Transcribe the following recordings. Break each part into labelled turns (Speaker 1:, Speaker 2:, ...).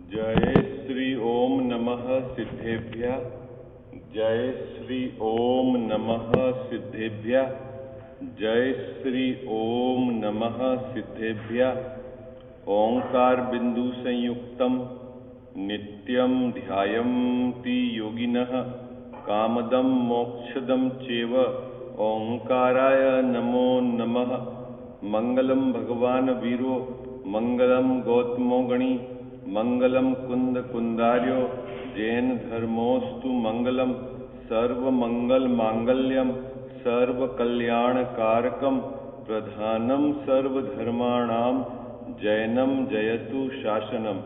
Speaker 1: जय श्री ओम नमः सिद्धेभ्यः। जय श्री ओम नमः सिद्धेभ्यः। जय श्री ओम नमः सिद्धेभ्यः। ओंकार बिंदु संयुक्तम नित्यं ध्यायन्ति योगिनः कामदं मोक्षदं चैव। ओंकाराय नमो नमः। मंगलम भगवान वीरो मंगलम गौतमो गणी मंगलम कुंद कुंदार्यो जैन धर्मोस्तु मंगलम। सर्व मंगल मांगल्यम सर्व कल्याण कारकम प्रधानम सर्व धर्माणाम जैनम जयतु शासनम।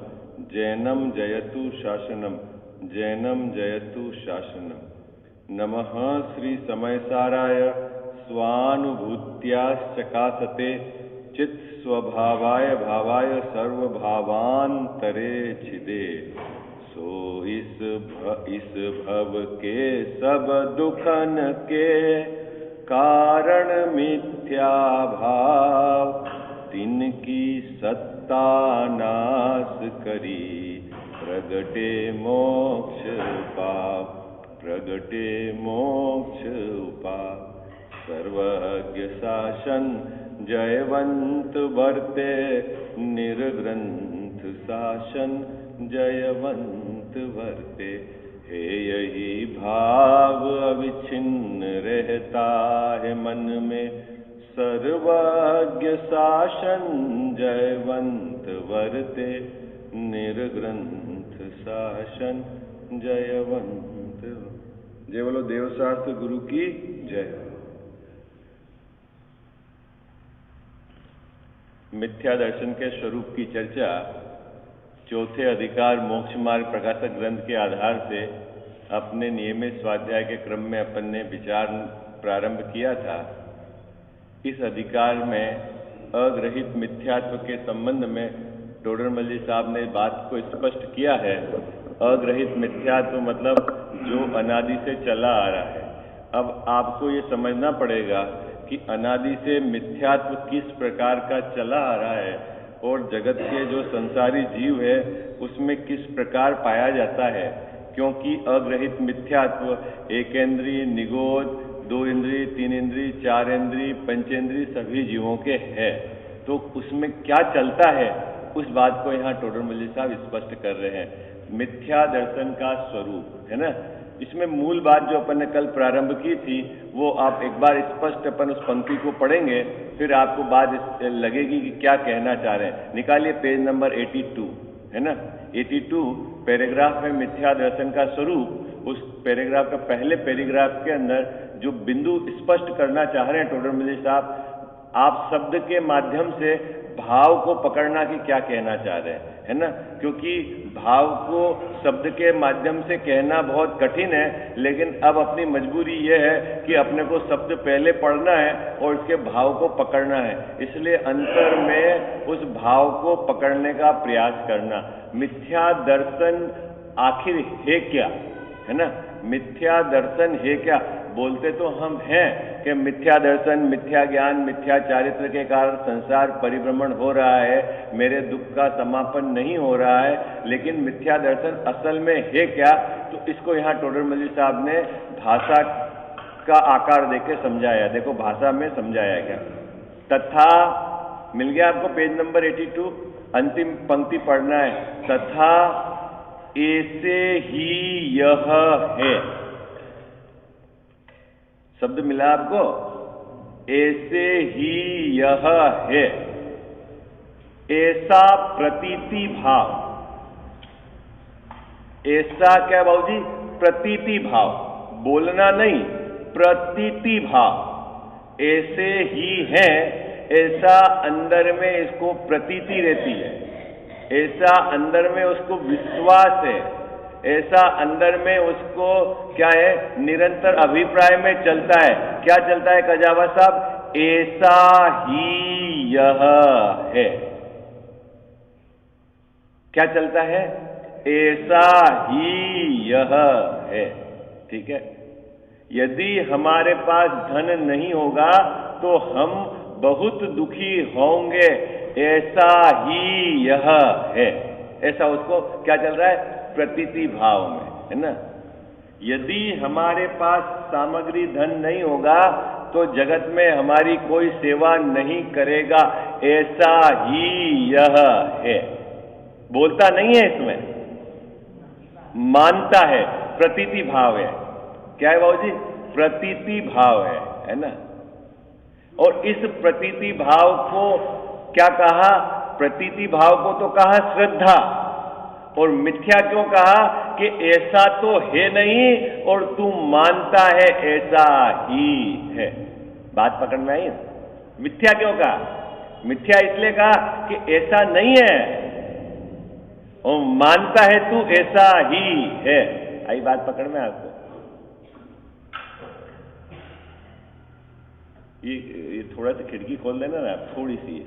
Speaker 1: जैनम जयतु शासनम। जैनम जयतु शासनम। नमः श्री समयसाराय स्वानुभूत्याश्चकासते चित् स्वभावाय भावाय सर्वभावांतरे छिदे। सो इस भव के सब दुखन के कारण मिथ्या भाव। तिनकी सत्ता नाश करी प्रगटे मोक्ष उपाय। प्रगटे मोक्ष उपाय। सर्वज्ञ शासन जयवंत वर्ते निर्ग्रंथ शासन जयवंत वर्ते। हे यही भाव अविच्छिन्न रहता है मन में सर्वज्ञ शासन जयवंत वर्ते निर्ग्रंथ शासन जयवंत। जय बोलो देवशास्त्र गुरु की जय। मिथ्या दर्शन के स्वरूप की चर्चा चौथे अधिकार मोक्ष मार्ग प्रकाशक ग्रंथ के आधार से अपने नियमित स्वाध्याय के क्रम में अपन ने विचार प्रारंभ किया था। इस अधिकार में अग्रहित मिथ्यात्व के संबंध में टोडरमल साहब ने बात को स्पष्ट किया है। अग्रहित मिथ्यात्व मतलब जो अनादि से चला आ रहा है। अब आपको ये समझना पड़ेगा कि अनादि से मिथ्यात्व किस प्रकार का चला आ रहा है और जगत के जो संसारी जीव है उसमें किस प्रकार पाया जाता है। क्योंकि अग्रहित मिथ्यात्व एकेंद्रीय, निगोद, 2 इंद्रिय, 3 इंद्रिय, 4 इंद्रिय, पंचेंद्रिय सभी जीवों के है। तो उसमें क्या चलता है उस बात को यहाँ टोडरमल साहब स्पष्ट कर रहे हैं। मिथ्या दर्शन का स्वरूप है ना। इसमें मूल बात जो अपन ने कल प्रारंभ की थी वो आप एक बार स्पष्ट अपन उस पंक्ति को पढ़ेंगे, फिर आपको बात लगेगी कि क्या कहना चाह रहे हैं। निकालिए पेज नंबर 82 है ना। 82 पैराग्राफ में मिथ्या दर्शन का स्वरूप। उस पैराग्राफ का पहले पैराग्राफ के अंदर जो बिंदु स्पष्ट करना चाह रहे हैं टोडरमल साहब, आप शब्द के माध्यम से भाव को पकड़ना कि क्या कहना चाह रहे हैं, है ना। क्योंकि भाव को शब्द के माध्यम से कहना बहुत कठिन है, लेकिन अब अपनी मजबूरी यह है कि अपने को शब्द पहले पढ़ना है और उसके भाव को पकड़ना है। इसलिए अंतर में उस भाव को पकड़ने का प्रयास करना। मिथ्या दर्शन आखिर है क्या, है ना। मिथ्या दर्शन है क्या। बोलते तो हम हैं कि मिथ्या दर्शन, मिथ्या ज्ञान, मिथ्या चारित्र के कारण संसार परिभ्रमण हो रहा है, मेरे दुख का समापन नहीं हो रहा है। लेकिन मिथ्या दर्शन असल में है क्या, तो इसको यहाँ टोडरमल साहब ने भाषा का आकार देके समझाया। देखो भाषा में समझाया गया। तथा मिल गया आपको पेज नंबर 82, अंतिम पंक्ति पढ़ना है। तथा ऐसे ही यह है। शब्द मिला आपको। ऐसे ही यह है। ऐसा प्रतीति भाव। ऐसा क्या बाबूजी? प्रतीति भाव। बोलना नहीं, प्रतीति भाव। ऐसे ही है, ऐसा अंदर में इसको प्रतीति रहती है, ऐसा अंदर में उसको विश्वास है, ऐसा अंदर में उसको क्या है, निरंतर अभिप्राय में चलता है। क्या चलता है कजावा साहब? ऐसा ही यह है। क्या चलता है? ऐसा ही यह है। ठीक है। यदि हमारे पास धन नहीं होगा तो हम बहुत दुखी होंगे, ऐसा ही यह है। ऐसा उसको क्या चल रहा है, प्रतीति भाव में, है ना। यदि हमारे पास सामग्री धन नहीं होगा तो जगत में हमारी कोई सेवा नहीं करेगा, ऐसा ही यह है। बोलता नहीं है इसमें, मानता है, प्रतीति भाव है। क्या है बाबूजी, प्रतीति भाव है ना। और इस प्रतीति भाव को क्या कहा, प्रतीति भाव को तो कहा श्रद्धा, और मिथ्या क्यों कहा कि ऐसा तो है नहीं और तू मानता है ऐसा ही है। बात पकड़ में आई। मिथ्या क्यों कहा, मिथ्या इसलिए कहा कि ऐसा नहीं है और मानता है तू ऐसा ही है। आई बात पकड़ में आपको। ये थोड़ा सा खिड़की खोल देना ना, थोड़ी सी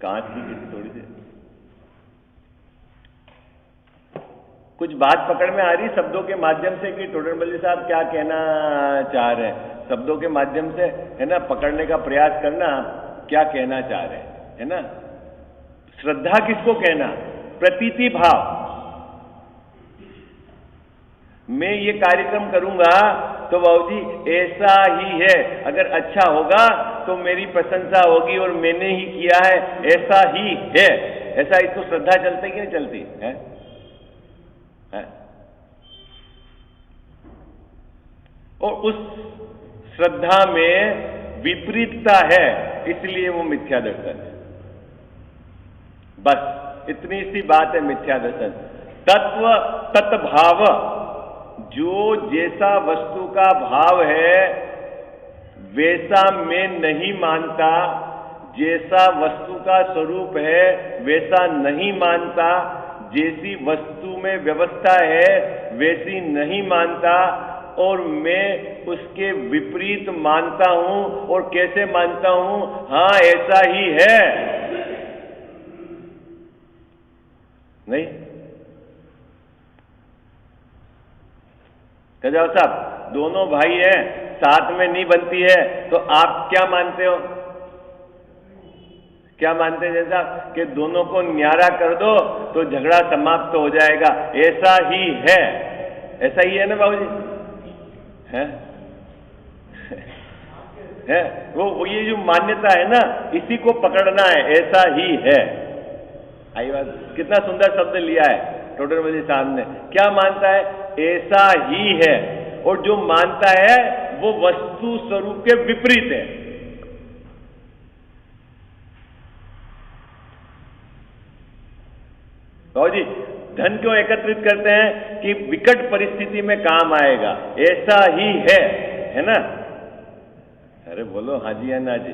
Speaker 1: कांच की खिड़की थोड़ी सी। कुछ बात पकड़ में आ रही शब्दों के माध्यम से कि टोडरमल जी साहब क्या कहना चाह रहे हैं, शब्दों के माध्यम से, है ना, पकड़ने का प्रयास करना क्या कहना चाह रहे हैं, है ना। श्रद्धा किसको कहना, प्रतीति भाव। मैं ये कार्यक्रम करूंगा तो बाबूजी ऐसा ही है, अगर अच्छा होगा तो मेरी प्रशंसा होगी और मैंने ही किया है, ऐसा ही है। ऐसा इसको श्रद्धा चलती कि नहीं चलती है? और उस श्रद्धा में विपरीतता है, इसलिए वो मिथ्या दर्शन है। बस इतनी सी बात है मिथ्या दर्शन। तत्व तत्भाव, जो जैसा वस्तु का भाव है वैसा मैं नहीं मानता, जैसा वस्तु का स्वरूप है वैसा नहीं मानता, जैसी वस्तु में व्यवस्था है वैसी नहीं मानता, और मैं उसके विपरीत मानता हूं। और कैसे मानता हूं, हां ऐसा ही है। नहीं कजाव साहब, दोनों भाई हैं, साथ में नहीं बनती है, तो आप क्या मानते हो, क्या मानते हैं जैसा कि दोनों को न्यारा कर दो तो झगड़ा समाप्त हो जाएगा, ऐसा ही है। ऐसा ही है ना बाबूजी, है? है वो ये जो मान्यता है ना, इसी को पकड़ना है, ऐसा ही है। आई बात, कितना सुंदर शब्द लिया है टोडरमल जी साहब ने। क्या मानता है, ऐसा ही है, और जो मानता है वो वस्तु स्वरूप के विपरीत है। बाबूजी धन क्यों एकत्रित करते हैं कि विकट परिस्थिति में काम आएगा, ऐसा ही है ना। अरे बोलो हाँ जी या ना जी,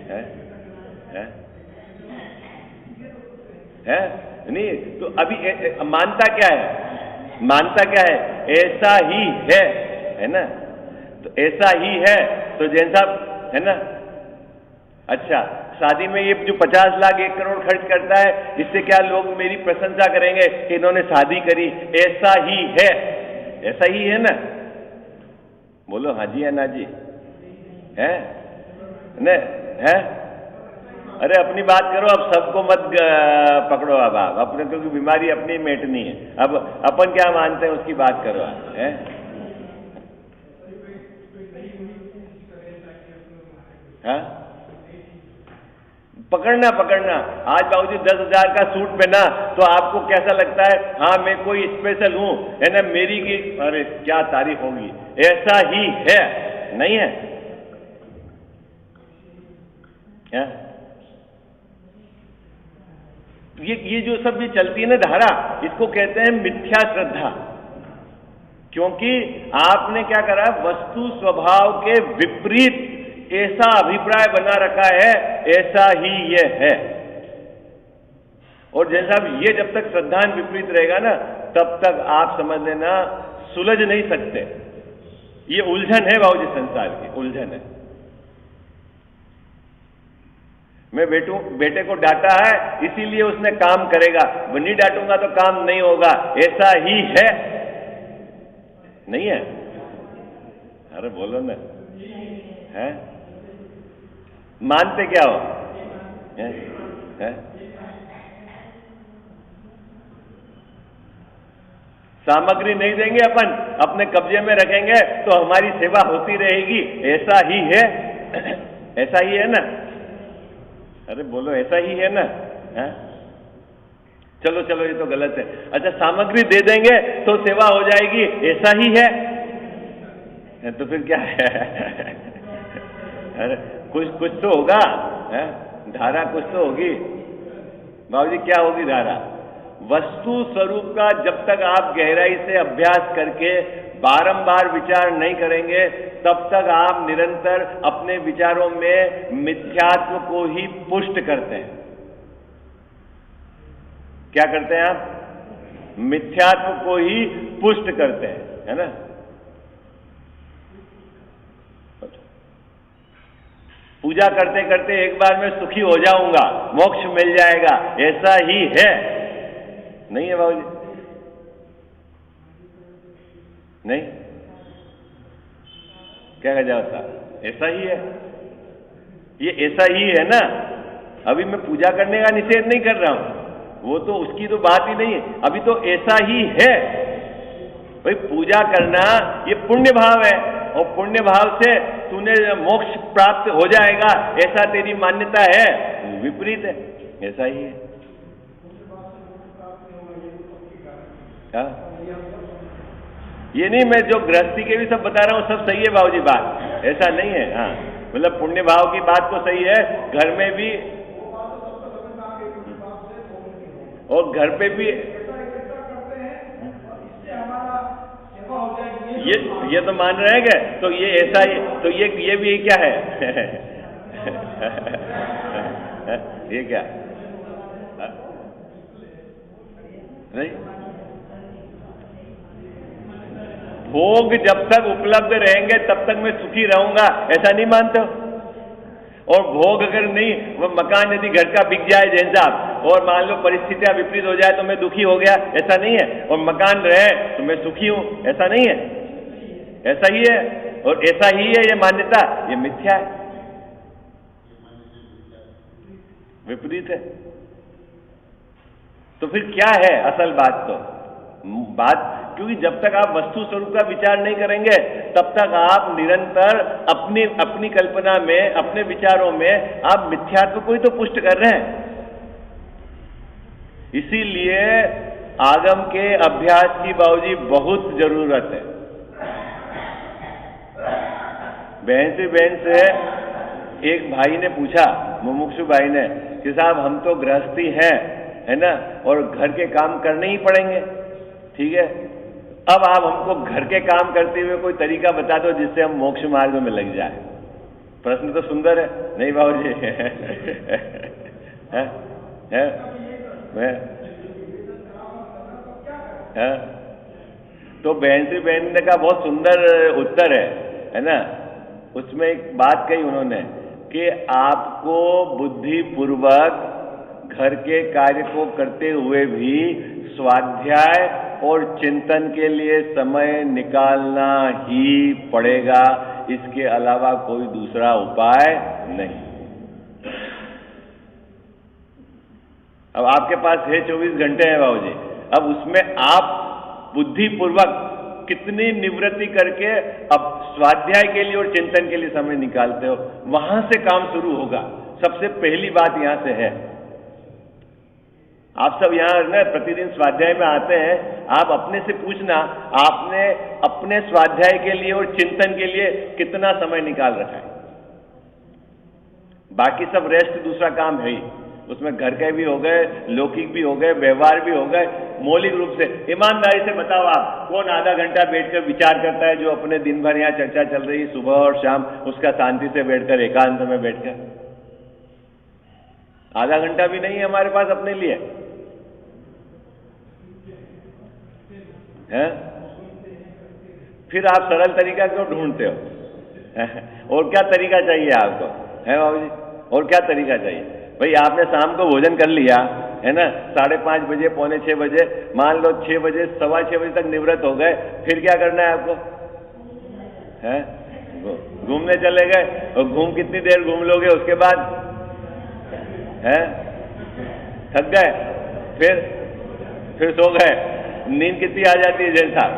Speaker 1: है? नहीं तो अभी मानता क्या है, मानता क्या है, ऐसा ही है ना। तो ऐसा ही है तो जैन साहब, है ना। अच्छा, शादी में ये जो 50 लाख 1 करोड़ खर्च करता है, इससे क्या लोग मेरी प्रशंसा करेंगे कि इन्होंने शादी करी, ऐसा ही है, ऐसा ही है ना। बोलो हाँ जी या ना जी, है न, है? अरे अपनी बात करो, अब सबको मत पकड़ो। अब आप अपने, क्योंकि बीमारी अपनी मेटनी है। अब अपन क्या मानते हैं उसकी बात करो, है? हाँ? पकड़ना। आज बाबूजी 10,000 का सूट पहना तो आपको कैसा लगता है, हाँ मैं कोई स्पेशल हूं, है ना, मेरी की अरे क्या तारीफ होगी, ऐसा ही है, नहीं है? ये जो सब ये चलती है ना धारा, इसको कहते हैं मिथ्या श्रद्धा। क्योंकि आपने क्या करा, वस्तु स्वभाव के विपरीत ऐसा अभिप्राय बना रखा है, ऐसा ही ये है। और जैसा ये जब तक श्रद्धान विपरीत रहेगा ना, तब तक आप समझ लेना सुलझ नहीं सकते। ये उलझन है बाबूजी, संसार की उलझन है। मैं बेटे को डांटा है इसीलिए उसने काम करेगा, वो नहीं डांटूंगा तो काम नहीं होगा, ऐसा ही है, नहीं है? अरे बोलो ना, है? मानते क्या हो, है? सामग्री नहीं देंगे, अपन अपने कब्जे में रखेंगे तो हमारी सेवा होती रहेगी, ऐसा ही है? ऐसा ही है ना? अरे बोलो, ऐसा ही है ना? है? चलो चलो, ये तो गलत है। अच्छा, सामग्री दे देंगे तो सेवा हो जाएगी, ऐसा ही है? तो फिर क्या है? अरे कुछ तो होगा, है? धारा कुछ तो होगी। बाबूजी, क्या होगी धारा? वस्तु स्वरूप का जब तक आप गहराई से अभ्यास करके बारंबार विचार नहीं करेंगे, तब तक आप निरंतर अपने विचारों में मिथ्यात्व को ही पुष्ट करते हैं। क्या करते हैं आप? मिथ्यात्व को ही पुष्ट करते हैं, है ना? पूजा करते करते एक बार मैं सुखी हो जाऊंगा, मोक्ष मिल जाएगा, ऐसा ही है? नहीं है बाबूजी, नहीं। क्या कहा जाता? ऐसा ही है। ये ऐसा ही है ना? अभी मैं पूजा करने का निषेध नहीं कर रहा हूं, वो तो उसकी तो बात ही नहीं है। अभी तो ऐसा ही है भाई। पूजा करना ये पुण्य भाव है, और पुण्य भाव से तूने मोक्ष प्राप्त हो जाएगा, ऐसा तेरी मान्यता है, विपरीत है। ऐसा ही है। हाँ, ये नहीं, मैं जो गृहस्थी के भी सब बता रहा हूं सब सही है बाबूजी, बात ऐसा नहीं है। हाँ, मतलब पुण्य भाव की बात तो सही है, घर में भी और घर पे भी ये तो मान रहे हैं क्या? तो ये ऐसा ही, तो ये भी क्या है? ये क्या नहीं? भोग जब तक उपलब्ध रहेंगे तब तक मैं सुखी रहूंगा, ऐसा नहीं मानते हो? और भोग अगर नहीं, वो मकान यदि घर का बिक जाए जैन साहब, और मान लो परिस्थितियां विपरीत हो जाए तो मैं दुखी हो गया, ऐसा नहीं है? और मकान रहे तो मैं सुखी हूं, ऐसा नहीं है? ऐसा ही है। और ऐसा ही है ये मान्यता, ये मिथ्या है, विपरीत है। तो फिर क्या है असल बात? तो बात, क्योंकि जब तक आप वस्तु स्वरूप का विचार नहीं करेंगे तब तक आप निरंतर अपनी कल्पना में, अपने विचारों में आप मिथ्यात्व को ही तो पुष्ट कर रहे हैं। इसीलिए आगम के अभ्यास की बाबूजी बहुत जरूरत है। बहन से एक भाई ने पूछा, मुमुक्षु भाई ने, कि साहब हम तो गृहस्थी हैं, है ना, और घर के काम करने ही पड़ेंगे, ठीक है, अब आप हमको घर के काम करते हुए कोई तरीका बता दो जिससे हम मोक्ष मार्ग में लग जाए। प्रश्न तो सुंदर है, नहीं बाबूजी? है? तो बहन ने कहा, बहुत सुंदर उत्तर है ना? उसमें एक बात कही उन्होंने कि आपको बुद्धिपूर्वक घर के कार्य को करते हुए भी स्वाध्याय और चिंतन के लिए समय निकालना ही पड़ेगा, इसके अलावा कोई दूसरा उपाय नहीं। अब आपके पास है 24 घंटे हैं बाबूजी, अब उसमें आप बुद्धिपूर्वक कितनी निवृत्ति करके अब स्वाध्याय के लिए और चिंतन के लिए समय निकालते हो, वहां से काम शुरू होगा। सबसे पहली बात यहां से है। आप सब यहां ना प्रतिदिन स्वाध्याय में आते हैं, आप अपने से पूछना, आपने अपने स्वाध्याय के लिए और चिंतन के लिए कितना समय निकाल रखा है? बाकी सब रेस्ट दूसरा काम है ही, उसमें घर के भी हो गए, लौकिक भी हो गए, व्यवहार भी हो गए। मौलिक रूप से ईमानदारी से बताओ, आप कौन आधा घंटा बैठकर विचार करता है? जो अपने दिन भर यहाँ चर्चा चल रही है सुबह और शाम, उसका शांति से बैठकर, एकांत में बैठकर, आधा घंटा भी नहीं है हमारे पास अपने लिए, है? फिर आप सरल तरीका क्यों ढूंढते हो? और क्या तरीका चाहिए आपको, है बाबूजी? और क्या तरीका चाहिए भाई? आपने शाम को भोजन कर लिया, है ना, 5:30 बजे, 5:45 बजे, मान लो 6 बजे, 6:15 बजे तक निवृत्त हो गए, फिर क्या करना है आपको? है? घूमने चले गए, और घूम कितनी देर घूम लोगे? उसके बाद है थक गए, फिर सो गए, नींद कितनी आ जाती है जैन साहब?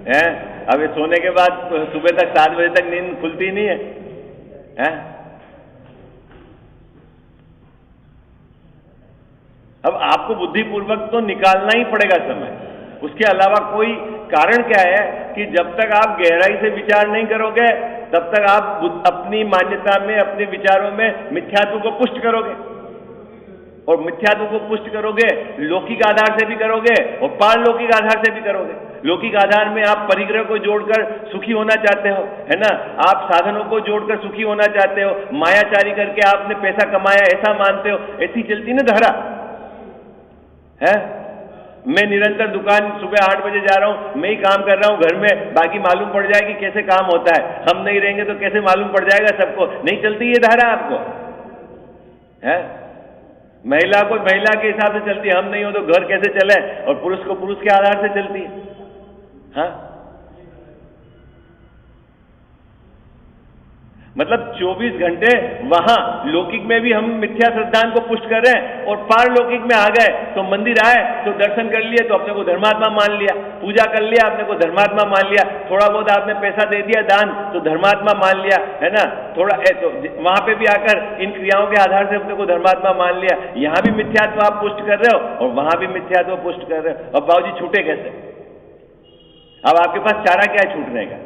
Speaker 1: हैं? अब ये सोने के बाद सुबह तक 7 बजे तक नींद खुलती नहीं है, हैं? अब आपको बुद्धिपूर्वक तो निकालना ही पड़ेगा समय। उसके अलावा कोई कारण क्या है कि जब तक आप गहराई से विचार नहीं करोगे तब तक आप अपनी मान्यता में, अपने विचारों में मिथ्यात्व को पुष्ट करोगे, और मिथ्यात्व को पुष्ट करोगे लौकिक आधार से भी करोगे और पारलौकिक आधार से भी करोगे। लौकिक आधार में आप परिग्रह को जोड़कर सुखी होना चाहते हो, है ना, आप साधनों को जोड़कर सुखी होना चाहते हो, मायाचारी करके आपने पैसा कमाया ऐसा मानते हो, ऐसी चलती ना धारा है। मैं निरंतर दुकान सुबह 8 बजे जा रहा हूं, मैं ही काम कर रहा हूं घर में, बाकी मालूम पड़ जाएगी कैसे काम होता है, हम नहीं रहेंगे तो कैसे मालूम पड़ जाएगा सबको, नहीं चलती ये धारा आपको, है। महिला को महिला के हिसाब से चलती है, हम नहीं हो तो घर कैसे चले, और पुरुष को पुरुष के आधार से चलती है, हाँ। मतलब 24 घंटे वहां लौकिक में भी हम मिथ्या श्रद्धान को पुष्ट कर रहे हैं, और पारलौकिक में आ गए तो मंदिर आए तो दर्शन कर लिए तो अपने को धर्मात्मा मान लिया, पूजा कर लिया अपने को धर्मात्मा मान लिया, थोड़ा बहुत आपने पैसा दे दिया दान तो धर्मात्मा मान लिया, है ना, थोड़ा तो वहां पे भी आकर इन क्रियाओं के आधार से अपने को धर्मात्मा मान लिया। यहां भी मिथ्यात्व आप पुष्ट कर रहे हो और वहां भी मिथ्यात्व पुष्ट कर रहे हो। अब बाबूजी छूटे कैसे? अब आपके पास चारा क्या है छूटने का?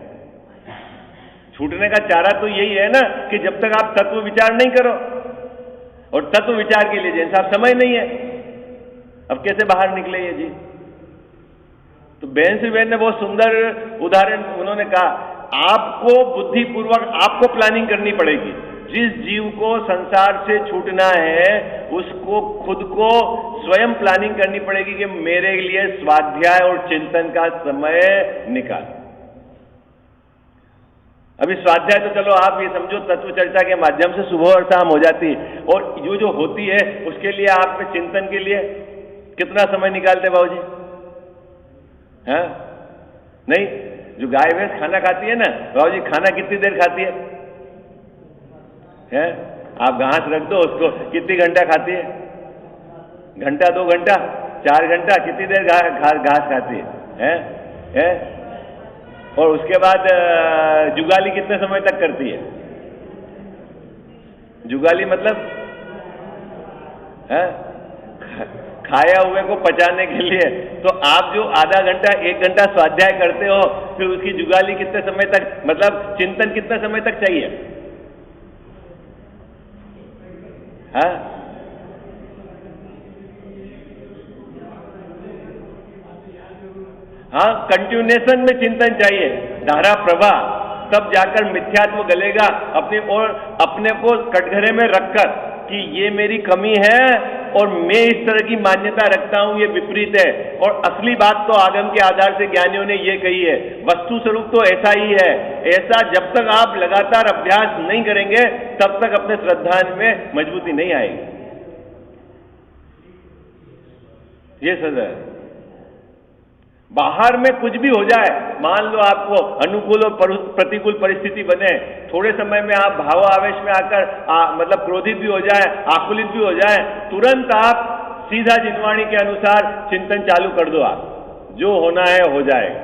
Speaker 1: छूटने का चारा तो यही है ना कि जब तक आप तत्व विचार नहीं करो, और तत्व विचार के लिए जैन साहब समय नहीं है, अब कैसे बाहर निकले ये जी? तो बहन श्री बहन ने बहुत सुंदर उदाहरण उन्होंने कहा, आपको बुद्धिपूर्वक आपको प्लानिंग करनी पड़ेगी। जिस जीव को संसार से छूटना है उसको खुद को स्वयं प्लानिंग करनी पड़ेगी कि मेरे लिए स्वाध्याय और चिंतन का समय निकाल। अभी स्वाध्याय तो चलो आप ये समझो तत्व चर्चा के माध्यम से सुबह और शाम हो जाती है, और जो होती है उसके लिए आप में चिंतन के लिए कितना समय निकालते बाबूजी? हैं? नहीं, जो गाय भैंस खाना खाती है ना बाबूजी, खाना कितनी देर खाती है? हैं? आप घास रख दो उसको, कितनी घंटा खाती है? घंटा, 2 घंटा, 4 घंटा, कितनी देर घास खाती है? हैं? और उसके बाद जुगाली कितने समय तक करती है? जुगाली मतलब है खाया हुए को पचाने के लिए। तो आप जो आधा घंटा 1 घंटा स्वाध्याय करते हो, फिर उसकी जुगाली कितने समय तक, मतलब चिंतन कितने समय तक चाहिए? हाँ, हाँ, कंटिन्यूएशन में चिंतन चाहिए, धारा प्रवाह, तब जाकर मिथ्यात्व गलेगा। अपने को कटघरे में रखकर कि ये मेरी कमी है और मैं इस तरह की मान्यता रखता हूं, ये विपरीत है, और असली बात तो आगम के आधार से ज्ञानियों ने ये कही है, वस्तु स्वरूप तो ऐसा ही है। ऐसा जब तक आप लगातार अभ्यास नहीं करेंगे तब तक अपने श्रद्धान में मजबूती नहीं आएगी। ये सजा है। बाहर में कुछ भी हो जाए, मान लो आपको अनुकूल और प्रतिकूल परिस्थिति बने, थोड़े समय में आप भाव आवेश में आकर मतलब क्रोधित भी हो जाए, आकुलित भी हो जाए, तुरंत आप सीधा जिनवाणी के अनुसार चिंतन चालू कर दो। आप जो होना है हो जाएगा,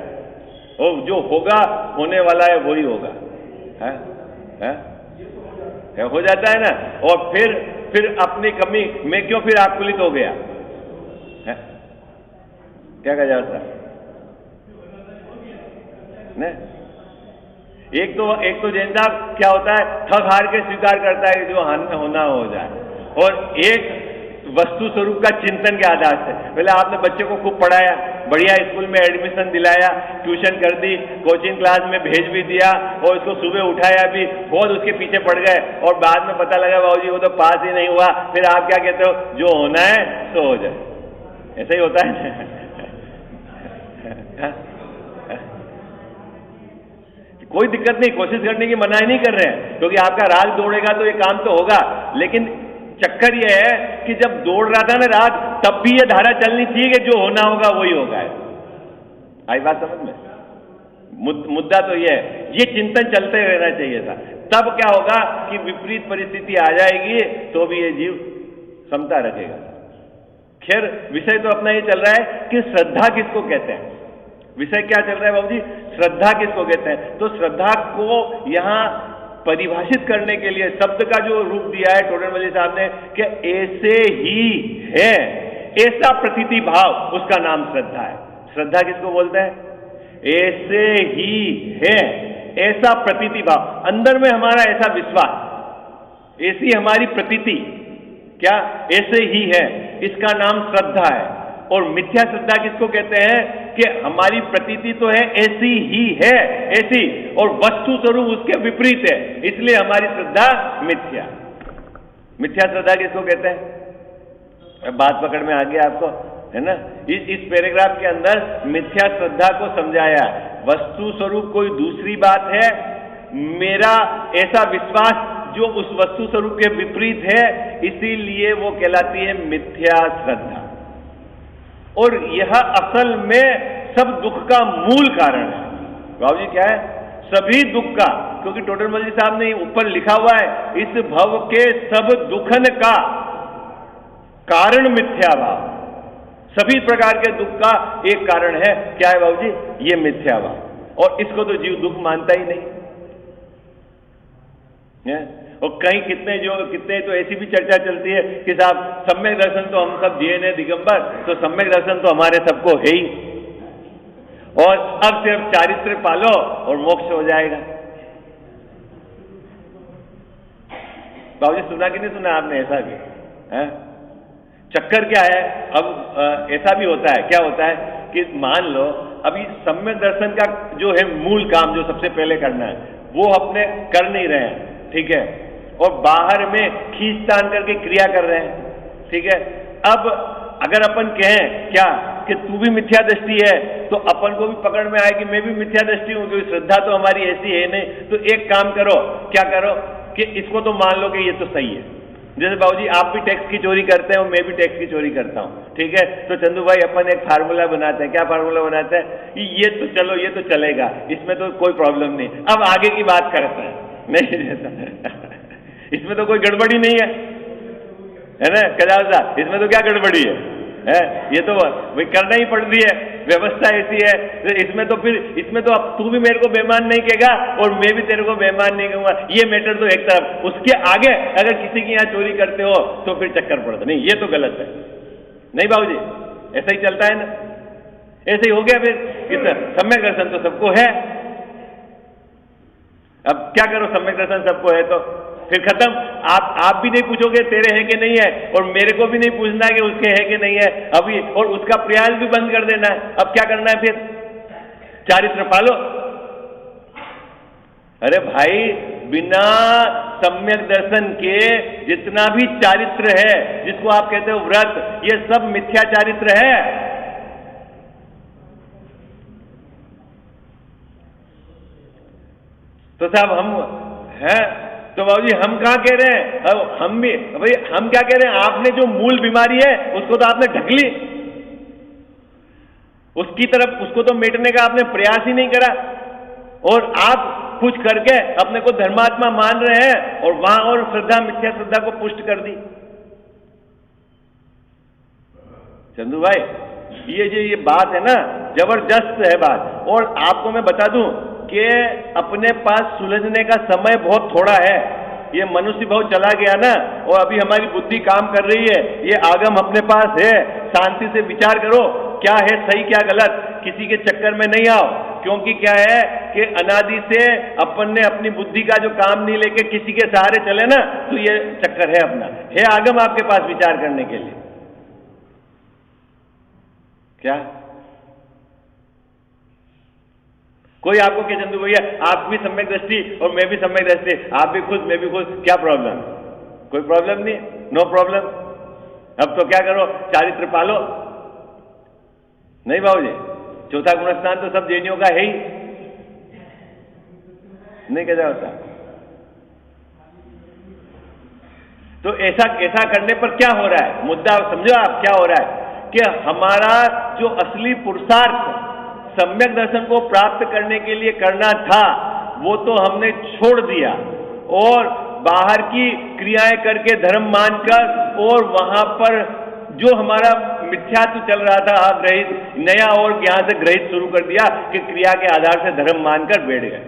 Speaker 1: और जो होगा होने वाला है वही होगा, है? हो जाता है ना। और फिर अपनी कमी में क्यों फिर आकुलित हो गया है? क्या कहा जाता है ने? एक तो जैन साहब क्या होता है, थक हार के स्वीकार करता है कि जो होना हो जाए, और एक वस्तु स्वरूप का चिंतन के आधार से। पहले आपने बच्चे को खूब पढ़ाया, बढ़िया स्कूल में एडमिशन दिलाया, ट्यूशन कर दी, कोचिंग क्लास में भेज भी दिया, और उसको सुबह उठाया भी, बहुत उसके पीछे पड़ गए, और बाद में पता लगा बाबूजी वो तो पास ही नहीं हुआ। फिर आप क्या कहते हो, जो होना है तो हो जाए। ऐसा ही होता है ना? कोई दिक्कत नहीं, कोशिश करने की मनाही नहीं कर रहे हैं, क्योंकि आपका राग दौड़ेगा तो ये काम तो होगा। लेकिन चक्कर ये है कि जब दौड़ रहा था ना राग, तब भी ये धारा चलनी चाहिए कि जो होना होगा वही होगा। आई बात समझ में? मुद्दा तो ये है, ये चिंतन चलते रहना चाहिए था। तब क्या होगा कि विपरीत परिस्थिति आ जाएगी तो भी ये जीव समता रखेगा। खैर विषय तो अपना ये चल रहा है कि श्रद्धा किसको कहते हैं। विषय क्या चल रहा है बाबूजी? श्रद्धा किसको कहते हैं। तो श्रद्धा को यहां परिभाषित करने के लिए शब्द का जो रूप दिया है टोडरमल साहब ने कि ऐसे ही है, ऐसा प्रतीति भाव, उसका नाम श्रद्धा है। श्रद्धा किसको बोलते हैं? ऐसे ही है, ऐसा प्रतीति भाव, अंदर में हमारा ऐसा विश्वास, ऐसी हमारी प्रतीति, क्या ऐसे ही है, इसका नाम श्रद्धा है। और मिथ्या श्रद्धा किसको कहते हैं कि हमारी प्रतीति तो है ऐसी ही है, ऐसी, और वस्तु स्वरूप उसके विपरीत है, इसलिए हमारी श्रद्धा मिथ्या। मिथ्या श्रद्धा किसको कहते हैं? बात पकड़ में आ गया आपको, है ना। इस पैराग्राफ के अंदर मिथ्या श्रद्धा को समझाया, वस्तु स्वरूप कोई दूसरी बात है, मेरा ऐसा विश्वास जो उस वस्तु स्वरूप के विपरीत है, इसीलिए वो कहलाती है मिथ्या श्रद्धा। और यह असल में सब दुख का मूल कारण है। बाबू जी क्या है? सभी दुख का, क्योंकि टोडरमल साहब ने ऊपर लिखा हुआ है, इस भव के सब दुखन का कारण मिथ्या भाव। सभी प्रकार के दुख का एक कारण है, क्या है बाबू जी? ये मिथ्या भाव। और इसको तो जीव दुख मानता ही नहीं है। और कहीं कितने तो ऐसी भी चर्चा चलती है कि साहब सम्यक दर्शन तो हम सब जिए ने दिगंबर, तो सम्यक दर्शन तो हमारे सबको है ही, और अब सिर्फ चारित्र पालो और मोक्ष हो जाएगा। बाबूजी सुना कि नहीं सुना आपने ऐसा भी? है चक्कर क्या है? अब ऐसा भी होता है, क्या होता है कि मान लो अभी सम्यक दर्शन का जो है मूल काम, जो सबसे पहले करना है, वो अपने कर नहीं रहे हैं, ठीक है, और बाहर में खींचतान करके क्रिया कर रहे हैं, ठीक है। अब अगर अपन कहें क्या कि तू भी मिथ्या दृष्टि है, तो अपन को भी पकड़ में आए कि मैं भी मिथ्या दृष्टि हूं, क्योंकि श्रद्धा तो हमारी ऐसी है नहीं। तो एक काम करो, क्या करो कि इसको तो मान लो कि ये तो सही है। जैसे बाबूजी आप भी टैक्स की चोरी करते हैं और मैं भी टैक्स की चोरी करता हूं, ठीक है। तो चंदू भाई अपन एक फार्मूला बनाते हैं। क्या फार्मूला बनाते हैं? ये तो चलो, ये तो चलेगा, इसमें तो कोई प्रॉब्लम नहीं। अब आगे की बात करते हैं, नहीं इसमें तो कोई गड़बड़ी नहीं है ना कजाल साहब, इसमें तो क्या गड़बड़ी है? ये तो भाई करना ही पड़ती है, व्यवस्था ऐसी है। इसमें तो अब तू भी मेरे को बेईमान नहीं कहेगा और मैं भी तेरे को बेईमान नहीं कहूंगा, ये मैटर तो एक तरफ। उसके आगे अगर किसी की यहाँ चोरी करते हो तो फिर चक्कर पड़ता नहीं, ये तो गलत है। नहीं बाबूजी, ऐसा ही चलता है ना, ऐसे ही हो गया। फिर सम्यक दर्शन तो सबको है, अब क्या करो, सम्यक दर्शन सबको है तो फिर खत्म। आप भी नहीं पूछोगे तेरे हैं कि नहीं है, और मेरे को भी नहीं पूछना है कि उसके है कि नहीं है अभी, और उसका प्रयास भी बंद कर देना है। अब क्या करना है फिर? चारित्र पालो। अरे भाई, बिना सम्यक दर्शन के जितना भी चारित्र है, जिसको आप कहते हो व्रत, ये सब मिथ्या चारित्र है। तो साहब हम हैं, तो बाबूजी हम कहां कह रहे हैं? अब हम भी भाई, हम क्या कह रहे हैं? आपने जो मूल बीमारी है उसको तो आपने ढक ली, उसकी तरफ, उसको तो मिटने का आपने प्रयास ही नहीं करा, और आप कुछ करके अपने को धर्मात्मा मान रहे हैं और वहां और श्रद्धा, मिथ्या श्रद्धा को पुष्ट कर दी। चंदू भाई, ये बात है ना, जबरदस्त है बात। और आपको मैं बता दूं कि अपने पास सुलझने का समय बहुत थोड़ा है। ये मनुष्य भाव चला गया ना, और अभी हमारी बुद्धि काम कर रही है, ये आगम अपने पास है। शांति से विचार करो, क्या है सही क्या गलत, किसी के चक्कर में नहीं आओ। क्योंकि क्या है कि अनादि से अपन ने अपनी बुद्धि का जो काम नहीं लेके किसी के सहारे चले ना, तो ये चक्कर है अपना, है आगम आपके पास विचार करने के लिए। क्या कोई आपको क्या चंदू भैया आप भी सम्यक दृष्टि और मैं भी सम्यक दृष्टि, आप भी खुश मैं भी खुश, क्या प्रॉब्लम? कोई प्रॉब्लम नहीं, नो प्रॉब्लम। अब तो क्या करो, चारित्र पालो। नहीं बाबूजी, चौथा गुणस्थान तो सब जैनियों का है ही नहीं, कैसा होता? तो ऐसा करने पर क्या हो रहा है? मुद्दा समझो आप, क्या हो रहा है कि हमारा जो असली पुरुषार्थ सम्यक दर्शन को प्राप्त करने के लिए करना था, वो तो हमने छोड़ दिया, और बाहर की क्रियाएं करके धर्म मानकर, और वहां पर जो हमारा मिथ्यात्व चल रहा था, अग्रहित नया और यहां से ग्रहित शुरू कर दिया कि क्रिया के आधार से धर्म मानकर बैठ गए।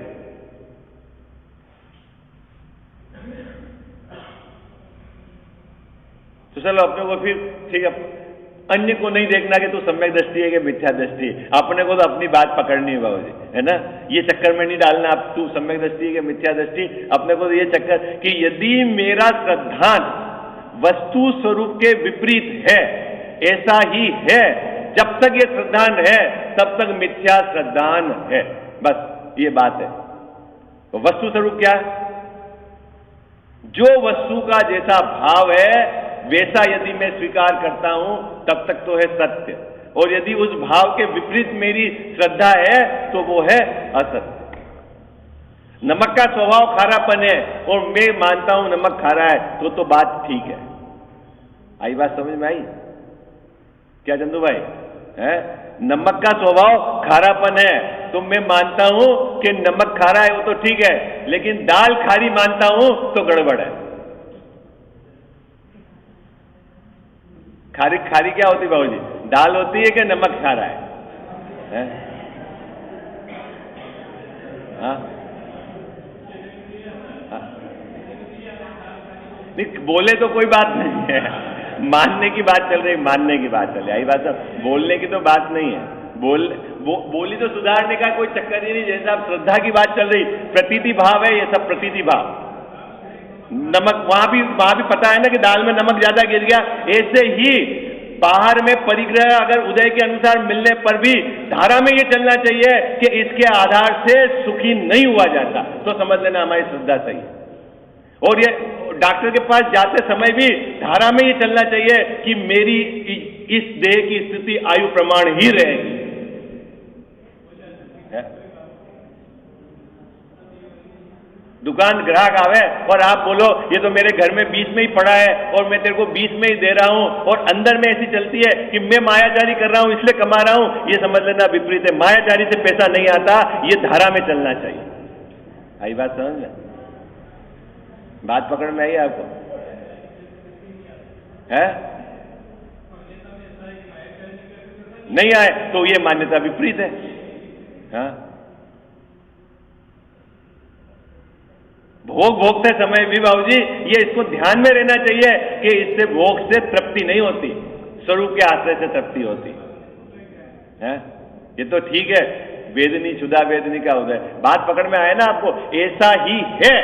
Speaker 1: तो चलो अपने को फिर ठीक है, अन्य को नहीं देखना कि तू सम्यक दृष्टि है कि मिथ्या दृष्टि है, अपने को तो अपनी बात पकड़नी है बाबूजी, है ना। ये चक्कर में नहीं डालना आप तू सम्यक दृष्टि है कि मिथ्या दृष्टि, अपने को तो ये चक्कर कि यदि मेरा श्रद्धान वस्तु स्वरूप के विपरीत है, ऐसा ही है, जब तक ये श्रद्धान है तब तक मिथ्या श्रद्धान है, बस ये बात है। तो वस्तु स्वरूप क्या है? जो वस्तु का जैसा भाव है वैसा यदि मैं स्वीकार करता हूं तब तक तो है सत्य, और यदि उस भाव के विपरीत मेरी श्रद्धा है तो वो है असत्य। नमक का स्वभाव खारापन है और मैं मानता हूं नमक खारा है, तो बात ठीक है। आई बात समझ में आई क्या चंदू भाई? है नमक का स्वभाव खारापन है तो मैं मानता हूं कि नमक खारा है, वो तो ठीक है, लेकिन दाल खारी मानता हूं तो गड़बड़ है। खारी खारी क्या होती बाबूजी? दाल होती है कि नमक खारा है? हाँ? नहीं बोले तो कोई बात नहीं है, मानने की बात चल रही, मानने की बात चल रही, आई बात सब, बोलने की तो बात नहीं है। बोली तो सुधारने का कोई चक्कर ही नहीं, जैसे आप श्रद्धा की बात चल रही, प्रतीति भाव है ये सब, प्रतीति भाव। नमक वहां भी पता है ना कि दाल में नमक ज्यादा गिर गया, ऐसे ही बाहर में परिग्रह अगर उदय के अनुसार मिलने पर भी धारा में ये चलना चाहिए कि इसके आधार से सुखी नहीं हुआ जाता, तो समझ लेना हमारी श्रद्धा सही है। और ये डॉक्टर के पास जाते समय भी धारा में ये चलना चाहिए कि मेरी इस देह की स्थिति आयु प्रमाण ही रहेगी। दुकान ग्राहक आवे और आप बोलो ये तो मेरे घर में 20 में ही पड़ा है और मैं तेरे को 20 में ही दे रहा हूं, और अंदर में ऐसी चलती है कि मैं मायाजारी कर रहा हूं इसलिए कमा रहा हूं, ये समझ लेना विपरीत है। मायाजारी से पैसा नहीं आता, ये धारा में चलना चाहिए। आई बात समझ में? बात पकड़ में आई आपको? है नहीं आए तो ये मान्यता विपरीत है। हाँ? भोग भोगते समय भी बाबूजी ये इसको ध्यान में रहना चाहिए कि इससे भोग से तृप्ति नहीं होती, स्वरूप के आश्रय से तृप्ति होती है। ये तो ठीक है, वेदनी क्षुधा वेदनी का उदय, बात पकड़ में आए ना आपको? ऐसा ही है,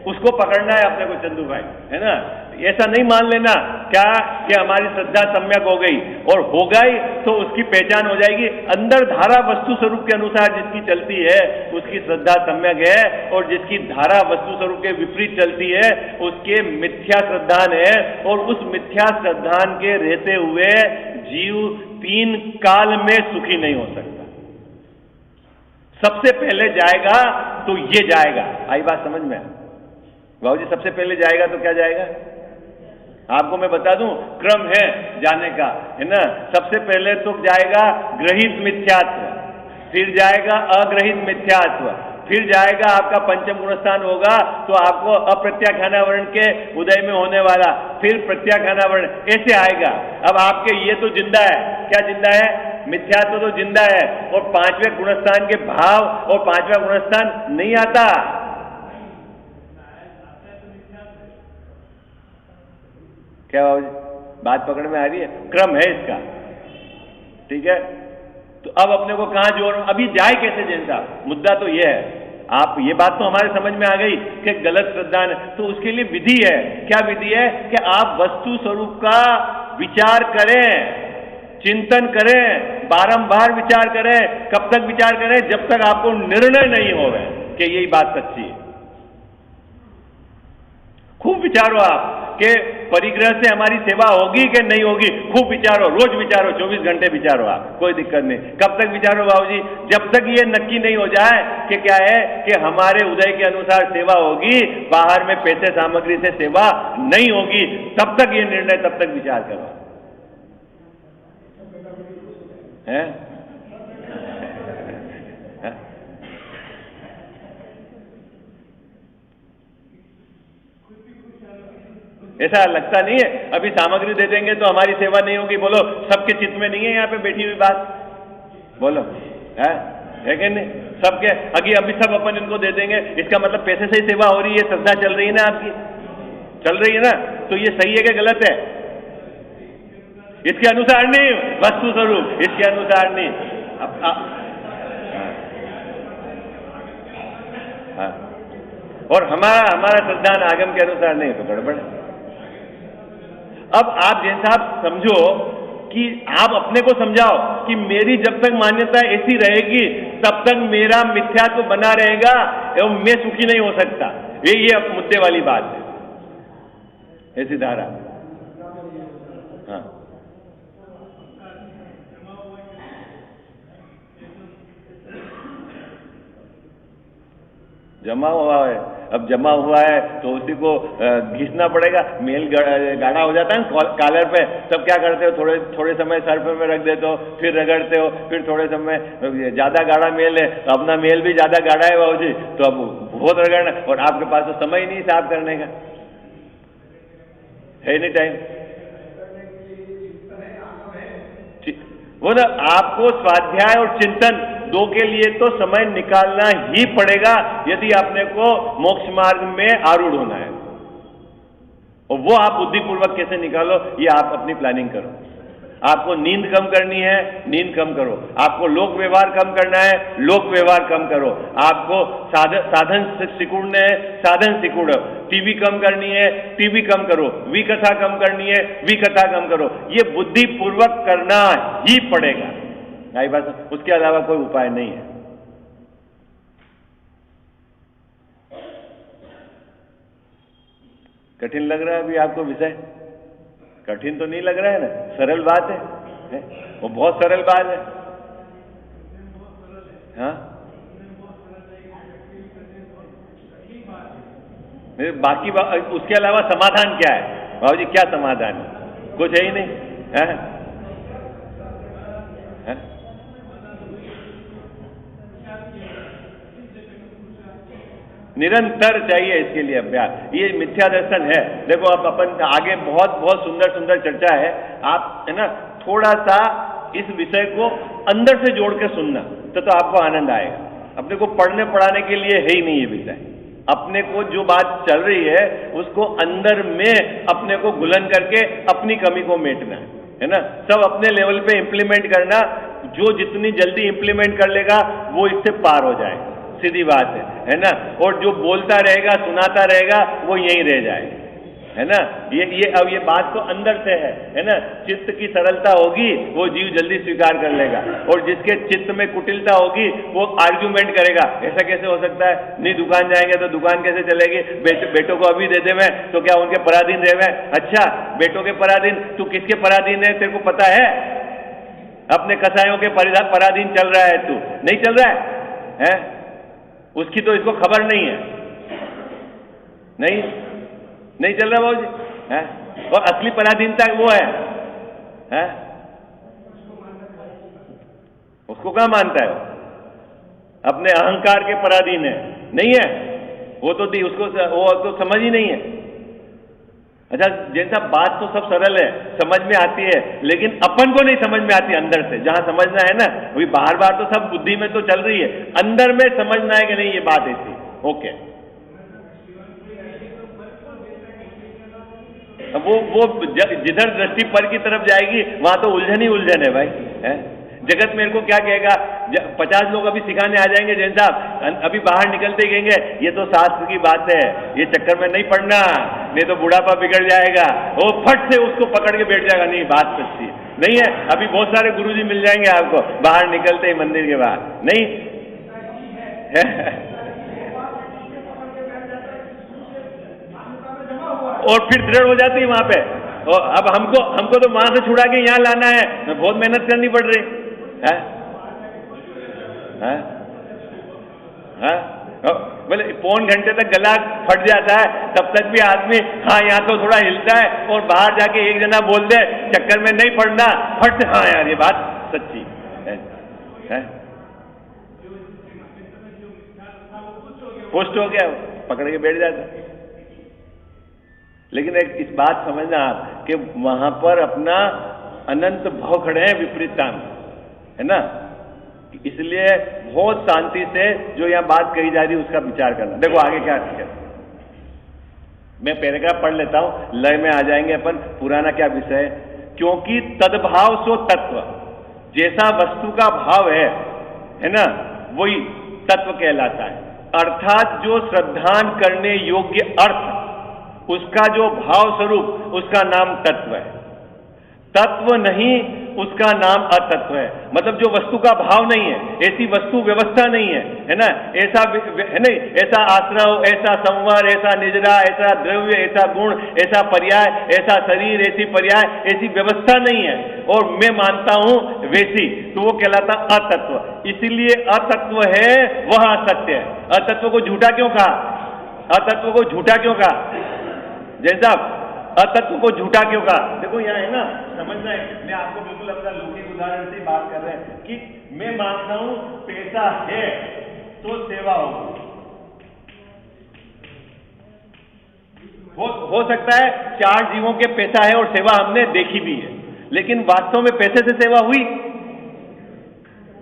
Speaker 1: उसको पकड़ना है अपने को चंदू भाई, है ना। ऐसा नहीं मान लेना क्या कि हमारी श्रद्धा सम्यक हो गई, और हो गई तो उसकी पहचान हो जाएगी। अंदर धारा वस्तु स्वरूप के अनुसार जिसकी चलती है उसकी श्रद्धा सम्यक है, और जिसकी धारा वस्तु स्वरूप के विपरीत चलती है उसके मिथ्या श्रद्धान है। और उस मिथ्या श्रद्धान के रहते हुए जीव 3 काल में सुखी नहीं हो सकता। सबसे पहले जाएगा तो ये जाएगा। आई बात समझ में? बाबूजी सबसे पहले जाएगा तो क्या जाएगा? आपको मैं बता दूं, क्रम है जाने का, है ना। सबसे पहले तो जाएगा ग्रहित मिथ्यात्व, फिर जाएगा अग्रहित मिथ्यात्व, फिर जाएगा आपका पंचम गुणस्थान होगा तो आपको अप्रत्याख्यानावरण के उदय में होने वाला, फिर प्रत्याख्यानावरण, ऐसे आएगा। अब आपके ये तो जिंदा है, क्या जिंदा है? मिथ्यात्व तो जिंदा है, और 5वें गुणस्थान के भाव और 5वां गुणस्थान नहीं आता। क्या बात पकड़ में आ रही है? क्रम है इसका, ठीक है। तो अब अपने को कहां जोड़, अभी जाए कैसे जैन साहब? मुद्दा तो यह है, आप ये बात तो हमारे समझ में आ गई कि गलत श्रद्धा, तो उसके लिए विधि है। क्या विधि है? कि आप वस्तु स्वरूप का विचार करें, चिंतन करें, बारंबार विचार करें। कब तक विचार करें? जब तक आपको निर्णय नहीं होवे कि यही बात सच्ची है। खूब विचारो आप कि परिग्रह से हमारी सेवा होगी कि नहीं होगी, खूब विचारो, रोज विचारो, 24 घंटे विचारो आप, कोई दिक्कत नहीं। कब तक विचारो बाबूजी? जब तक ये नक्की नहीं हो जाए कि क्या है कि हमारे उदय के अनुसार सेवा होगी, बाहर में पैसे सामग्री से सेवा नहीं होगी, तब तक ये निर्णय, तब तक विचार करो, है? ऐसा लगता नहीं है? अभी सामग्री दे देंगे तो हमारी सेवा नहीं होगी। बोलो, सबके चित्त में नहीं है यहाँ पे बैठी हुई बात? बोलो, है कि नहीं? सबके अभी सब अपन इनको दे देंगे, इसका मतलब पैसे से ही सेवा हो रही है, श्रद्धा चल रही है ना आपकी, चल रही है ना? तो ये सही है कि गलत है? इसके अनुसार नहीं, वस्तु स्वरूप इसके अनुसार नहीं। हाँ, और हमारा श्रद्धान आगम के अनुसार नहीं तो गड़बड़। अब आप जैसा आप समझो कि आप अपने को समझाओ कि मेरी जब तक मान्यता ऐसी रहेगी तब तक मेरा मिथ्यात्व बना रहेगा एवं मैं सुखी नहीं हो सकता। ये मुद्दे वाली बात है, ऐसी धारा। हाँ, जमा हुआ है। अब जमा हुआ है तो उसी को घिसना पड़ेगा। मेल गाढ़ा हो जाता है ना कॉलर पे, तब क्या करते हो? थोड़े समय सर्फ में रख देते हो, फिर रगड़ते हो, फिर थोड़े समय ज्यादा गाढ़ा मेल है तो अपना मेल भी ज्यादा गाढ़ा है बाबूजी, तो अब बहुत रगड़ना, और आपके पास तो समय ही नहीं साफ करने का, है नहीं टाइम। वो ना, आपको स्वाध्याय और चिंतन दो के लिए तो समय निकालना ही पड़ेगा यदि आपने को मोक्ष मार्ग में आरूढ़ होना है। और वो आप बुद्धिपूर्वक कैसे निकालो, ये आप अपनी प्लानिंग करो। आपको नींद कम करनी है, नींद कम करो। आपको लोक व्यवहार कम करना है, लोक व्यवहार कम करो। आपको साधन सिकुड़ने हैं, साधन सिकुड़ो। टीवी कम करनी है, टीवी कम करो। विकथा कम करनी है, विकथा कम करो। ये बुद्धिपूर्वक करना ही पड़ेगा, नहीं बस उसके अलावा कोई उपाय नहीं है। कठिन लग रहा है अभी आपको विषय? कठिन तो नहीं लग रहा है ना? सरल बात है? वो बहुत सरल बात है। हाँ, बाकी उसके अलावा समाधान क्या है बाबू जी? क्या समाधान है? कुछ है ही नहीं है? है? निरंतर चाहिए इसके लिए अभ्यास। ये मिथ्या दर्शन है। देखो, अब अपन आगे बहुत बहुत सुंदर सुंदर चर्चा है। आप है ना, थोड़ा सा इस विषय को अंदर से जोड़ के सुनना तो आपको आनंद आएगा। अपने को पढ़ने पढ़ाने के लिए है ही नहीं ये विषय। अपने को जो बात चल रही है उसको अंदर में अपने को घुलन करके अपनी कमी को मेटना है ना, सब अपने लेवल पे इंप्लीमेंट करना। जो जितनी जल्दी इंप्लीमेंट कर लेगा वो इससे पार हो जाएगा, सीधी बात है ना। और जो बोलता रहेगा, सुनाता रहेगा, वो यहीं रह जाएगा, है ना। अब ये बात तो अंदर से है ना। चित्त की सरलता होगी वो जीव जल्दी स्वीकार कर लेगा, और जिसके चित्त में कुटिलता होगी वो आर्ग्यूमेंट करेगा। ऐसा कैसे हो सकता है? नहीं, दुकान जाएंगे तो दुकान कैसे चलेगी? बेटों को अभी दे दे मैं तो क्या उनके पराधीन रहे मैं? अच्छा, बेटों के पराधीन, तू किसके पराधीन है तेरे को पता है? अपने कसायों के पराधीन चल रहा है तू, नहीं चल रहा है? उसकी तो इसको खबर नहीं है, नहीं चल रहा बाबू जी, है? और असली पराधीनता वो है? उसको क्या मानता है? अपने अहंकार के पराधीन है, नहीं है? वो तो वो तो समझ ही नहीं है। अच्छा, जैसा बात तो सब सरल है, समझ में आती है, लेकिन अपन को नहीं समझ में आती अंदर से। जहां समझना है ना, वही बाहर बाहर तो सब बुद्धि में तो चल रही है, अंदर में समझना है कि नहीं ये बात ऐसी। ओके, वो जिधर दृष्टि पर की तरफ जाएगी वहां तो उलझन ही उलझन है भाई, है? जगत मेरे को क्या कहेगा? 50 लोग अभी सिखाने आ जाएंगे, जैन साहब अभी बाहर निकलते कहेंगे ये तो शास्त्र की बात है, ये चक्कर में नहीं पड़ना, नहीं तो बुढ़ापा बिगड़ जाएगा। वो फट से उसको पकड़ के बैठ जाएगा, नहीं बात सच्ची नहीं है। अभी बहुत सारे गुरुजी मिल जाएंगे आपको बाहर निकलते ही मंदिर के बाहर, नहीं और फिर दृढ़ हो जाती है वहां पे। और अब हमको तो वहां से छुड़ा के यहाँ लाना है, बहुत मेहनत करनी पड़ रही है। बोले पौन घंटे तक गला फट जाता है, तब तक भी आदमी हाँ यहाँ तो थोड़ा हिलता है, और बाहर जाके एक जना बोल दे चक्कर में नहीं पड़ना, फट से हाँ यार ये बात सच्ची है। पुष्ट हो गया, पकड़ के बैठ जाता। लेकिन एक इस बात समझना आप कि वहां पर अपना अनंत भाव खड़े हैं विपरीतता में, है ना। इसलिए बहुत शांति से जो यहां बात कही जा रही है उसका विचार करना। देखो आगे क्या है, मैं पैराग्राफ पढ़ लेता हूं, लय में आ जाएंगे अपन। पुराना क्या विषय है, क्योंकि तद्भाव सो तत्व, जैसा वस्तु का भाव है ना, वही तत्व कहलाता है। अर्थात जो श्रद्धान करने योग्य अर्थ, उसका जो भाव स्वरूप, उसका नाम तत्व है। तत्व नहीं, उसका नाम अतत्व है। मतलब जो वस्तु का भाव नहीं है, ऐसी वस्तु व्यवस्था नहीं है ना, ऐसा है नहीं, ऐसा आश्रव, ऐसा संवर, ऐसा निजरा, ऐसा द्रव्य, ऐसा गुण, ऐसा पर्याय, ऐसा शरीर, ऐसी पर्याय, ऐसी व्यवस्था नहीं है, और मैं मानता हूं वैसी, तो वो कहलाता अतत्व। इसीलिए अतत्व है वह असत्य है। अतत्व को झूठा क्यों कहा? अतत्व को झूठा क्यों कहा? जैसा अतत्व को झूठा क्यों कहा? देखो यहां है ना, समझना है, मैं आपको बिल्कुल अपना लौकिक उदाहरण से ही बात कर रहे हैं कि मैं मानता हूं पैसा है तो सेवा होगी। हो सकता है 4 जीवों के पैसा है और सेवा हमने देखी भी है, लेकिन वास्तव में पैसे से सेवा हुई?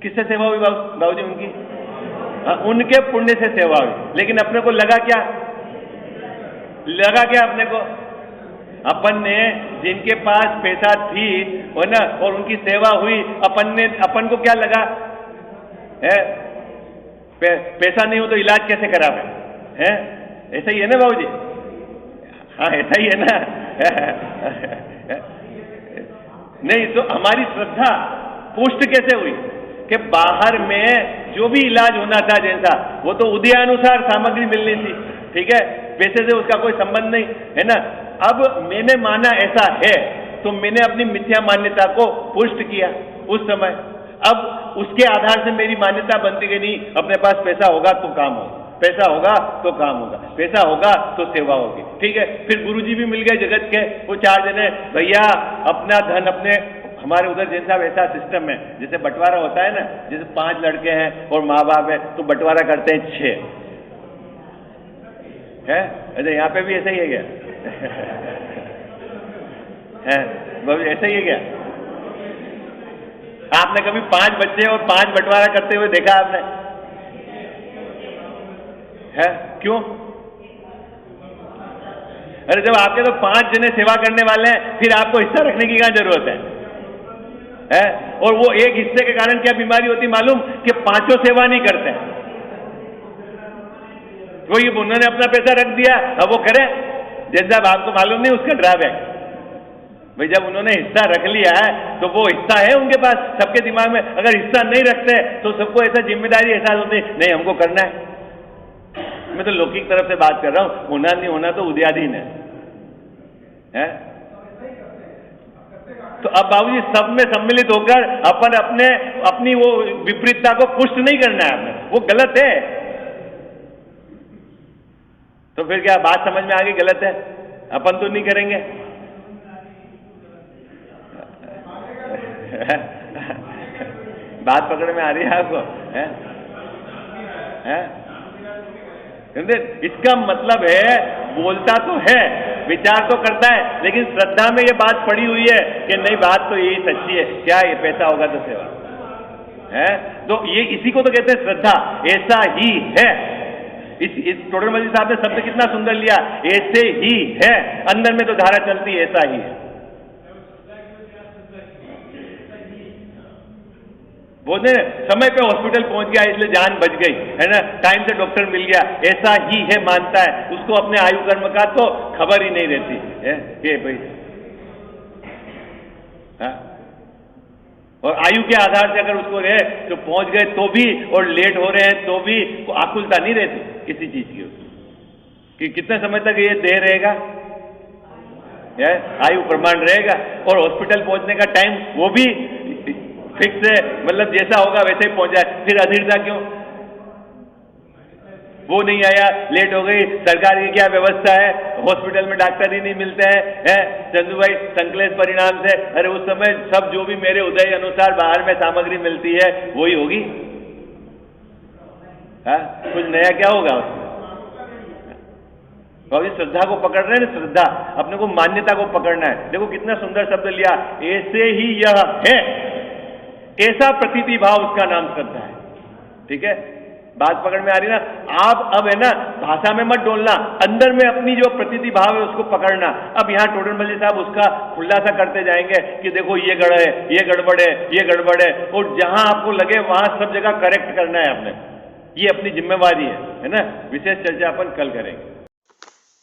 Speaker 1: किससे सेवा हुई बाबूजी? उनकी, उनके पुण्य से सेवा हुई। लेकिन अपने को लगा क्या? अपने को, अपन ने जिनके पास पैसा थी और ना, और उनकी सेवा हुई, अपन को क्या लगा है? पैसा नहीं हो तो इलाज कैसे करावे? है ऐसा ही है ना बाबूजी? हाँ ऐसा ही है ना। नहीं तो हमारी श्रद्धा पुष्ट कैसे हुई कि बाहर में जो भी इलाज होना था जैसा, वो तो उदयानुसार सामग्री मिलनी थी, ठीक है, पैसे से उसका कोई संबंध नहीं, है ना। अब मैंने माना ऐसा है तो मैंने अपनी मिथ्या मान्यता को पुष्ट किया उस समय। अब उसके आधार से मेरी मान्यता बनती गई, नहीं अपने पास पैसा होगा तो काम होगा, पैसा होगा तो काम होगा, पैसा होगा तो सेवा होगी, ठीक है। फिर गुरुजी भी मिल गए जगत के, वो 4 जने, भैया अपना धन अपने, हमारे उधर जैसा वैसा सिस्टम है, जैसे बंटवारा होता है ना, जैसे 5 लड़के हैं और माँ बाप है तो बंटवारा करते हैं 6 है। अच्छा यहाँ पे भी ऐसा ही है क्या? है ऐसा ही है क्या? आपने कभी 5 बच्चे और 5 बंटवारा करते हुए देखा आपने? है क्यों? अरे जब आपके तो 5 जने सेवा करने वाले हैं, फिर आपको हिस्सा रखने की क्या जरूरत है? और वो एक हिस्से के कारण क्या बीमारी होती मालूम? कि 5 सेवा नहीं करते हैं। वो ये उन्होंने अपना पैसा रख दिया, अब वो करें जैसा आपको मालूम नहीं उसका ड्रॉबैक। भाई जब उन्होंने हिस्सा रख लिया है तो वो हिस्सा है उनके पास, सबके दिमाग में। अगर हिस्सा नहीं रखते तो सबको ऐसा जिम्मेदारी एहसास होती नहीं हमको करना है। मैं तो लौकिक तरफ से बात कर रहा हूं, होना नहीं होना तो उदयाधीन है? तो अब बाबूजी सब में सम्मिलित होकर अपन अपनी वो विपरीतता को पुष्ट नहीं करना है हमें, वो गलत है। तो फिर क्या बात समझ में आ गई? गलत है, अपन तो नहीं करेंगे। बात पकड़ में आ रही है आपको? इसका मतलब है बोलता तो है, विचार तो करता है, लेकिन श्रद्धा में ये बात पड़ी हुई है कि नहीं बात तो यही सच्ची है, क्या ये पैसा होगा तो सेवा है। तो ये इसी को तो कहते हैं श्रद्धा, ऐसा ही है। इस टोडरमल जी साहब ने शब्द कितना सुंदर लिया, ऐसे ही है, अंदर में तो धारा चलती है, ऐसा ही है। बोलते समय पे हॉस्पिटल पहुंच गया इसलिए जान बच गई, है ना, टाइम से डॉक्टर मिल गया, ऐसा ही है मानता है, उसको अपने आयु कर्म का तो खबर ही नहीं रहती है कि भाई। हाँ? और आयु के आधार से अगर उसको रहे तो पहुंच गए तो भी, और लेट हो रहे हैं तो भी आकुलता नहीं रहती किसी चीज की कि कितने समय तक ये देह रहेगा, आयु प्रमाण रहेगा। और हॉस्पिटल पहुंचने का टाइम वो भी फिक्स है, मतलब जैसा होगा वैसे ही पहुंचा है। फिर अधीरता क्यों? वो नहीं आया, लेट हो गई, सरकार की क्या व्यवस्था है, हॉस्पिटल में डॉक्टर ही नहीं मिलते हैं, चंदू भाई संकलेश परिणाम से। अरे उस समय सब जो भी मेरे उदय अनुसार बाहर में सामग्री मिलती है वही होगी, कुछ नया क्या होगा उसमें? तो अब इस श्रद्धा को पकड़ रहे हैं ना, श्रद्धा, अपने को मान्यता को पकड़ना है। देखो कितना सुंदर शब्द लिया, ऐसे ही यह है, ऐसा प्रतीति भाव, उसका नाम श्रद्धा है। ठीक है, बात पकड़ में आ रही ना? आप अब है ना, भाषा में मत डोलना, अंदर में अपनी जो प्रतीति भाव है उसको पकड़ना। अब यहाँ टोडरमल साहब उसका खुलासा करते जाएंगे कि देखो ये गड़ है, ये गड़बड़ है, ये गड़बड़ है, और जहां आपको लगे वहां सब जगह करेक्ट करना है आपने। ये अपनी जिम्मेवारी है ना? विशेष चर्चा अपन कल करेंगे।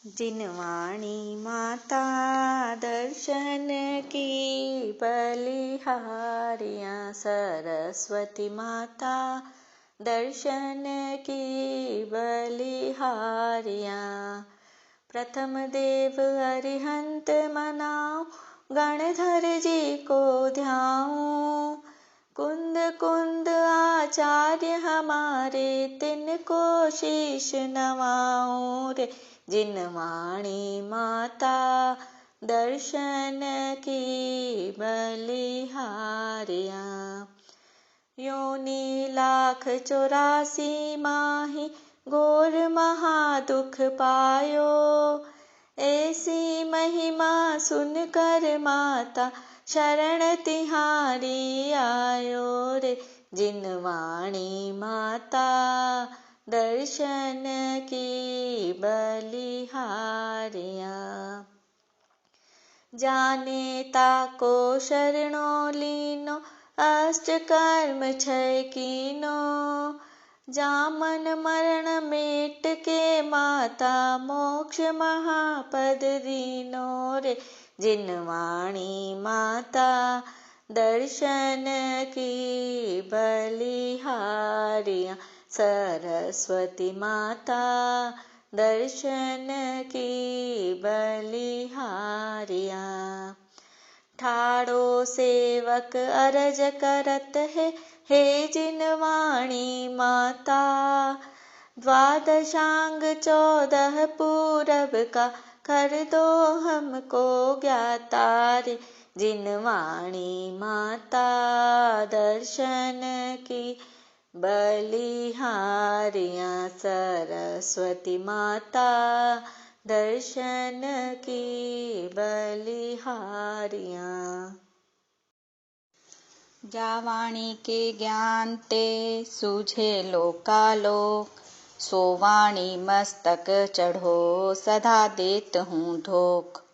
Speaker 2: जिनवाणी माता दर्शन की बलिहारियाँ, सरस्वती माता दर्शन की बलिहारियाँ। प्रथम देव अरिहंत मनाओ, गणधर जी को ध्याऊं। कुंद कुंद आचार्य हमारे, तिनको शीश नवाऊं रे। जिनवाणी माता दर्शन की बलिहारियाँ। योनि 1,84 माही, घोर महादुख पायो। ऐसी महिमा सुनकर माता, शरण तिहारी आयो रे। जिनवाणी माता दर्शन की बलिहारियाँ। जाने ताको शरणो लीनो, अष्ट कर्म 6 कीनो। जामन मरण मेट के माता, मोक्ष महापद दीनो रे। जिनवाणी माता दर्शन की बलिहारियाँ। सरस्वती माता दर्शन की बलिहारियाँ। ठाड़ो सेवक अरज करत है, हे जिनवाणी माता। 12 14 पूरब का, कर दो हमको ज्ञाता रे। जिनवाणी माता दर्शन की बलिहारियाँ। सरस्वती माता दर्शन की बलिहारियाँ।
Speaker 3: जावाणी के ज्ञान ते सूझे लोकालोक, सोवाणी मस्तक चढ़ो सदा देत हूँ धोख।